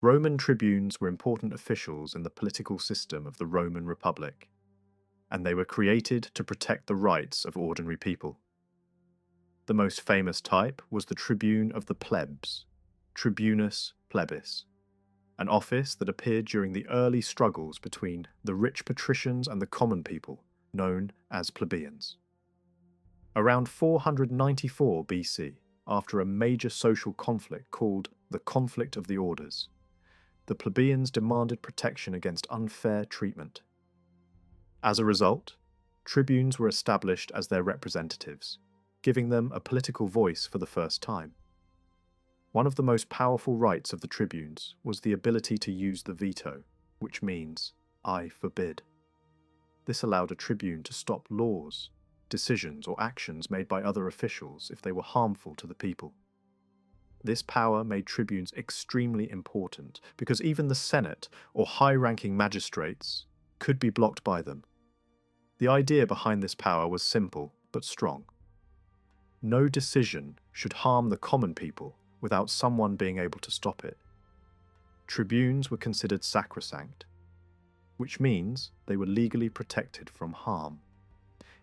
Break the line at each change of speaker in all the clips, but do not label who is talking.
Roman tribunes were important officials in the political system of the Roman Republic, and they were created to protect the rights of ordinary people. The most famous type was the tribune of the plebs, tribunus plebis, an office that appeared during the early struggles between the rich patricians and the common people, known as plebeians. Around 494 BC, after a major social conflict called the Conflict of the Orders, the plebeians demanded protection against unfair treatment. As a result, tribunes were established as their representatives, giving them a political voice for the first time. One of the most powerful rights of the tribunes was the ability to use the veto, which means, I forbid. This allowed a tribune to stop laws, decisions, or actions made by other officials if they were harmful to the people. This power made tribunes extremely important because even the Senate or high-ranking magistrates could be blocked by them. The idea behind this power was simple but strong. No decision should harm the common people without someone being able to stop it. Tribunes were considered sacrosanct, which means they were legally protected from harm.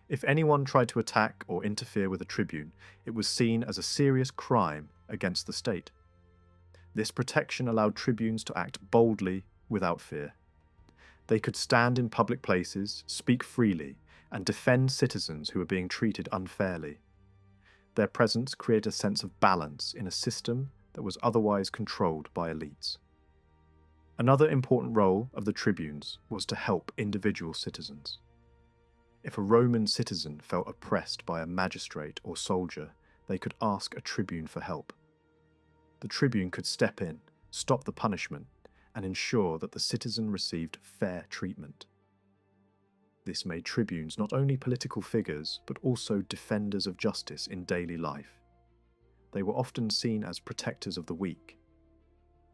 If anyone tried to attack or interfere with a tribune, it was seen as a serious crime against the state. This protection allowed tribunes to act boldly without fear. They could stand in public places, speak freely, and defend citizens who were being treated unfairly. Their presence created a sense of balance in a system that was otherwise controlled by elites. Another important role of the tribunes was to help individual citizens. If a Roman citizen felt oppressed by a magistrate or soldier, they could ask a tribune for help. The tribune could step in, stop the punishment, and ensure that the citizen received fair treatment. This made tribunes not only political figures, but also defenders of justice in daily life. They were often seen as protectors of the weak.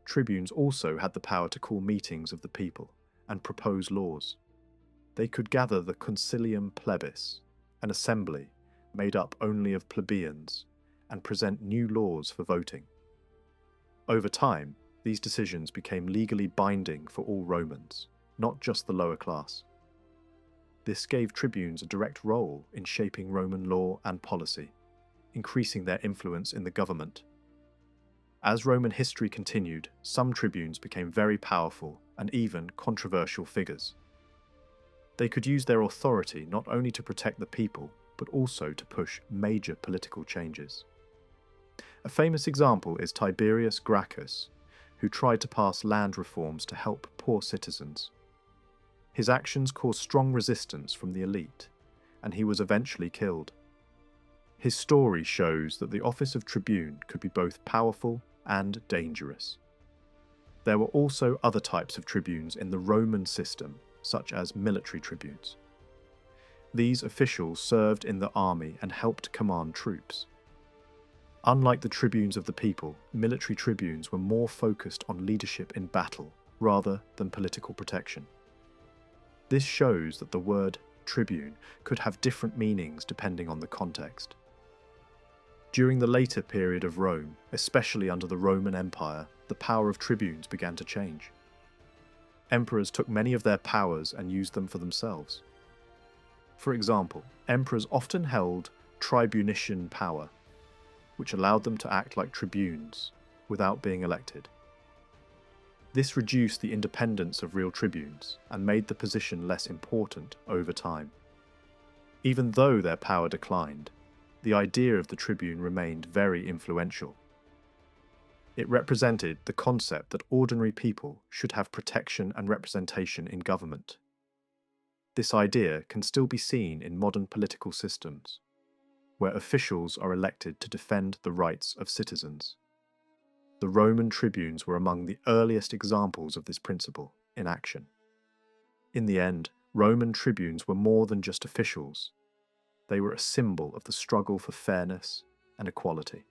Tribunes also had the power to call meetings of the people and propose laws. They could gather the concilium plebis, an assembly made up only of plebeians, and present new laws for voting. Over time, these decisions became legally binding for all Romans, not just the lower class. This gave tribunes a direct role in shaping Roman law and policy, increasing their influence in the government. As Roman history continued, some tribunes became very powerful and even controversial figures. They could use their authority not only to protect the people, but also to push major political changes. A famous example is Tiberius Gracchus, who tried to pass land reforms to help poor citizens. His actions caused strong resistance from the elite, and he was eventually killed. His story shows that the office of tribune could be both powerful and dangerous. There were also other types of tribunes in the Roman system, such as military tribunes. These officials served in the army and helped command troops. Unlike the tribunes of the people, military tribunes were more focused on leadership in battle rather than political protection. This shows that the word tribune could have different meanings depending on the context. During the later period of Rome, especially under the Roman Empire, the power of tribunes began to change. Emperors took many of their powers and used them for themselves. For example, emperors often held tribunician power, which allowed them to act like tribunes without being elected. This reduced the independence of real tribunes and made the position less important over time. Even though their power declined, the idea of the tribune remained very influential. It represented the concept that ordinary people should have protection and representation in government. This idea can still be seen in modern political systems, where officials are elected to defend the rights of citizens. The Roman tribunes were among the earliest examples of this principle in action. In the end, Roman tribunes were more than just officials. They were a symbol of the struggle for fairness and equality.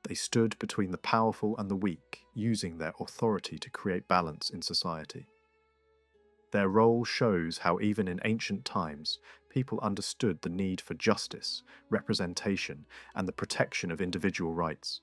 They stood between the powerful and the weak, using their authority to create balance in society. Their role shows how even in ancient times, people understood the need for justice, representation, and the protection of individual rights.